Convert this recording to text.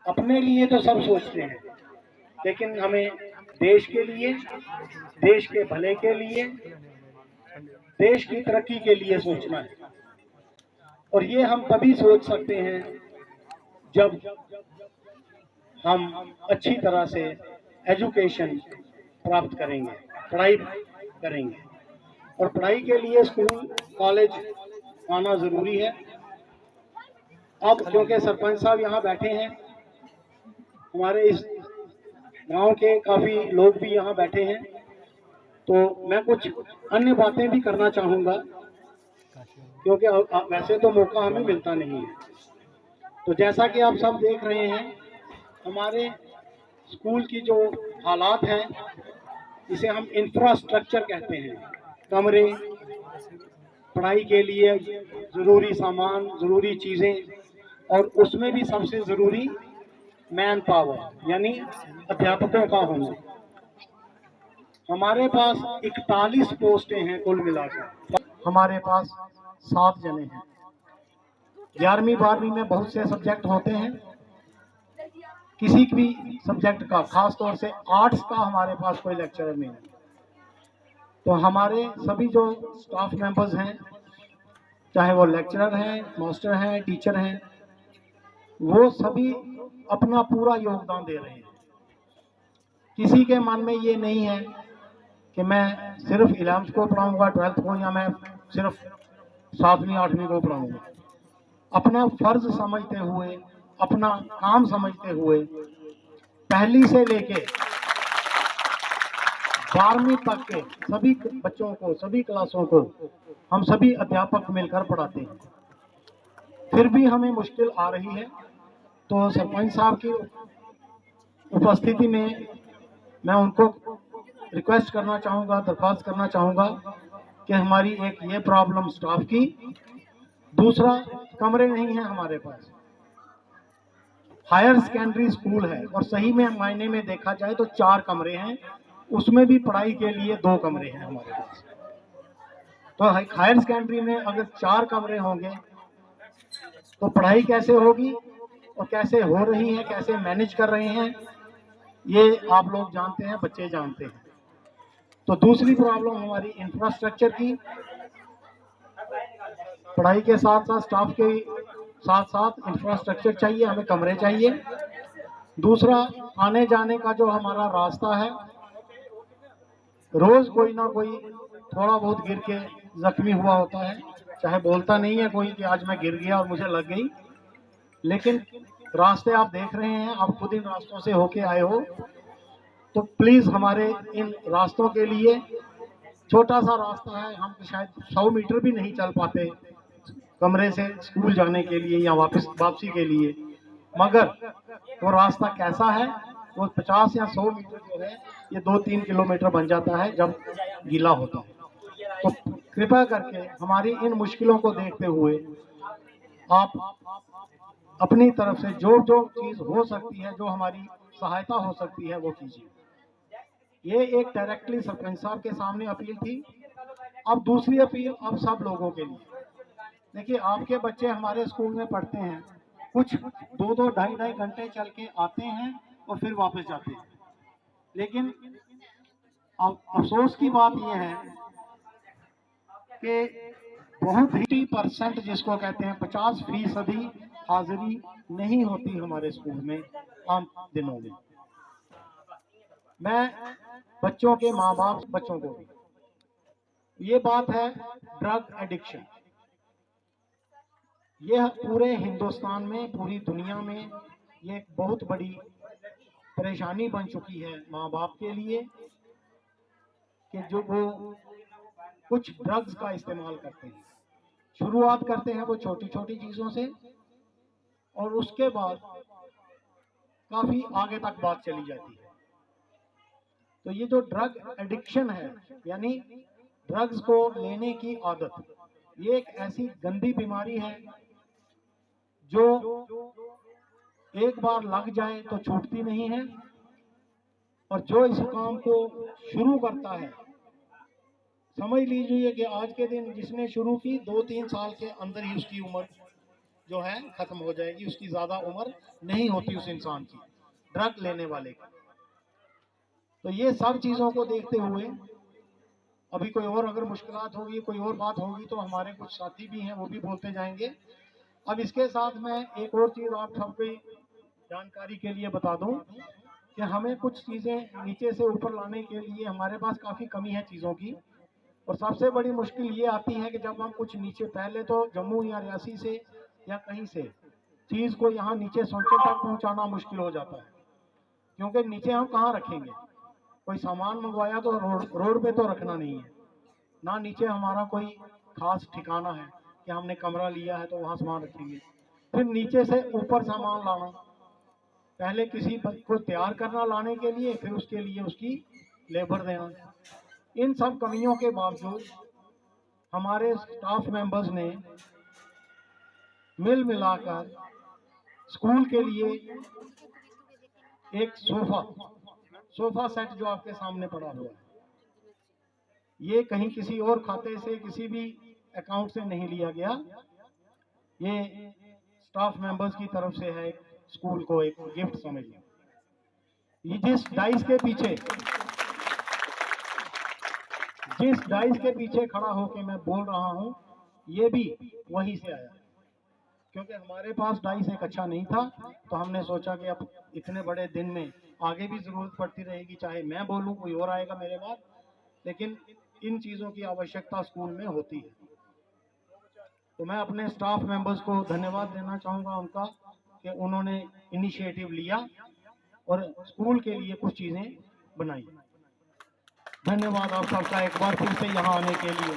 अपने लिए तो सब सोचते हैं, लेकिन हमें देश के लिए, देश के भले के लिए, देश की तरक्की के लिए सोचना है। और ये हम तभी सोच सकते हैं जब हम अच्छी तरह से एजुकेशन प्राप्त करेंगे, पढ़ाई करेंगे। और पढ़ाई के लिए स्कूल कॉलेज आना ज़रूरी है। अब क्योंकि सरपंच साहब यहाँ बैठे हैं, हमारे इस गांव के काफ़ी लोग भी यहाँ बैठे हैं, तो मैं कुछ अन्य बातें भी करना चाहूँगा, क्योंकि वैसे तो मौका हमें मिलता नहीं है। तो जैसा कि आप सब देख रहे हैं, हमारे स्कूल की जो हालात हैं, इसे हम इंफ्रास्ट्रक्चर कहते हैं। कमरे, पढ़ाई के लिए ज़रूरी सामान, ज़रूरी चीज़ें, और उसमें भी सबसे ज़रूरी मैन पावर यानी अध्यापकों का होना। हमारे पास 41 पोस्टें हैं कुल मिलाकर। हमारे पास 7 जने हैं। 11वीं 12वीं में बहुत से सब्जेक्ट होते हैं, किसी भी सब्जेक्ट का, खास तौर से आर्ट्स का हमारे पास कोई लेक्चरर नहीं है। तो हमारे सभी जो स्टाफ मेंबर्स हैं, चाहे वो लेक्चरर हैं, मास्टर हैं, टीचर हैं, वो सभी अपना पूरा योगदान दे रहे हैं। किसी के मन में ये नहीं है कि मैं सिर्फ 11th को पढ़ाऊंगा, 12th को, या मैं सिर्फ 7वीं 8वीं को पढ़ाऊंगा। अपना फर्ज समझते हुए, अपना काम समझते हुए, पहली से लेके 12वीं तक के सभी बच्चों को, सभी क्लासों को हम सभी अध्यापक मिलकर पढ़ाते हैं। फिर भी हमें मुश्किल आ रही है, तो सरपंच साहब की उपस्थिति में मैं उनको रिक्वेस्ट करना चाहूँगा, दरख्वास्त करना चाहूँगा कि हमारी एक ये प्रॉब्लम स्टाफ की, दूसरा कमरे नहीं हैं हमारे पास। हायर सेकेंडरी स्कूल है और सही में मायने में देखा जाए तो 4 कमरे हैं, उसमें भी पढ़ाई के लिए 2 कमरे हैं हमारे पास। तो हायर सेकेंडरी में अगर 4 कमरे होंगे तो पढ़ाई कैसे होगी और कैसे हो रही है, कैसे मैनेज कर रहे हैं, ये आप लोग जानते हैं, बच्चे जानते हैं। तो दूसरी प्रॉब्लम हमारी इंफ्रास्ट्रक्चर की, पढ़ाई के साथ साथ स्टाफ के साथ साथ इंफ्रास्ट्रक्चर चाहिए, हमें कमरे चाहिए। दूसरा, आने जाने का जो हमारा रास्ता है, रोज कोई ना कोई थोड़ा बहुत गिर के जख्मी हुआ होता है, चाहे बोलता नहीं है कोई कि आज मैं गिर गया और मुझे लग गई, लेकिन रास्ते आप देख रहे हैं, आप खुद इन रास्तों से होके आए हो, तो प्लीज हमारे इन रास्तों के लिए, छोटा सा रास्ता है, हम शायद 100 मीटर भी नहीं चल पाते कमरे से स्कूल जाने के लिए या वापसी के लिए, मगर वो रास्ता कैसा है, वो 50 या 100 मीटर जो है ये 2-3 किलोमीटर बन जाता है जब गीला होता है। तो कृपया करके हमारी इन मुश्किलों को देखते हुए आप अपनी तरफ से जो जो चीज़ हो सकती है, जो हमारी सहायता हो सकती है, वो कीजिए। ये एक डायरेक्टली सरपंच साहब के सामने अपील थी। अब दूसरी अपील अब सब लोगों के लिए। देखिए, आपके बच्चे हमारे स्कूल में पढ़ते हैं, कुछ 2-2 ढाई-ढाई घंटे चल के आते हैं और फिर वापस जाते हैं, लेकिन अब अफसोस की बात यह है कि बहुत ही % जिसको कहते हैं 50% हाजिरी नहीं होती हमारे स्कूल में आम दिनों में। मैं बच्चों के माँ बाप, बच्चों को, ये बात है ड्रग एडिक्शन, यह पूरे हिंदुस्तान में, पूरी दुनिया में ये एक बहुत बड़ी परेशानी बन चुकी है माँ बाप के लिए कि जो वो कुछ ड्रग्स का इस्तेमाल करते हैं। शुरुआत करते हैं वो छोटी छोटी चीज़ों से और उसके बाद काफ़ी आगे तक बात चली जाती है। तो ये जो ड्रग एडिक्शन है, यानी ड्रग्स को लेने की आदत, ये एक ऐसी गंदी बीमारी है जो एक बार लग जाए तो छूटती नहीं है, और जो इस काम को शुरू करता है, समझ लीजिए कि आज के दिन जिसने शुरू की 2-3 साल के अंदर ही उसकी उम्र जो है खत्म हो जाएगी, उसकी ज्यादा उम्र नहीं होती उस इंसान की, ड्रग लेने वाले की। तो ये सब चीजों को देखते हुए अभी कोई और अगर मुश्किलात होगी, कोई और बात होगी तो हमारे कुछ साथी भी हैं, वो भी बोलते जाएंगे। अब इसके साथ मैं एक और चीज आप सबकी जानकारी के लिए बता दूं कि हमें कुछ चीजें नीचे से ऊपर लाने के लिए हमारे पास काफी कमी है चीजों की। और सबसे बड़ी मुश्किल ये आती है कि जब हम कुछ नीचे, पहले तो जम्मू या रियासी से या कहीं से चीज को यहाँ नीचे सोचे तक पहुंचाना मुश्किल हो जाता है, क्योंकि नीचे हम कहाँ रखेंगे। कोई सामान मंगवाया तो रोड पे तो रखना नहीं है ना, नीचे हमारा कोई खास ठिकाना है कि हमने कमरा लिया है तो वहां सामान रखेंगे। फिर नीचे से ऊपर सामान लाना, पहले किसी को तैयार करना लाने के लिए, फिर उसके लिए उसकी लेबर देना। इन सब कमियों के बावजूद हमारे स्टाफ मेंबर्स ने मिल मिलाकर स्कूल के लिए एक सोफा सेट जो आपके सामने पड़ा हुआ है, ये कहीं किसी और खाते से, किसी भी अकाउंट से नहीं लिया गया, ये स्टाफ मेंबर्स की तरफ से है, स्कूल को एक गिफ्ट समझिए। ये जिस डाइस के पीछे खड़ा होके मैं बोल रहा हूं, ये भी वहीं से आया, क्योंकि हमारे पास डाइस एक अच्छा नहीं था, तो हमने सोचा कि अब इतने बड़े दिन में आगे भी जरूरत पड़ती रहेगी, चाहे मैं बोलूं कोई और आएगा मेरे बाद, लेकिन इन चीजों की आवश्यकता स्कूल में होती है। तो मैं अपने स्टाफ मेंबर्स को धन्यवाद देना चाहूंगा उनका कि उन्होंने इनिशिएटिव लिया और स्कूल के लिए कुछ चीजें बनाई। धन्यवाद आप सबका एक बार फिर से यहाँ आने के लिए।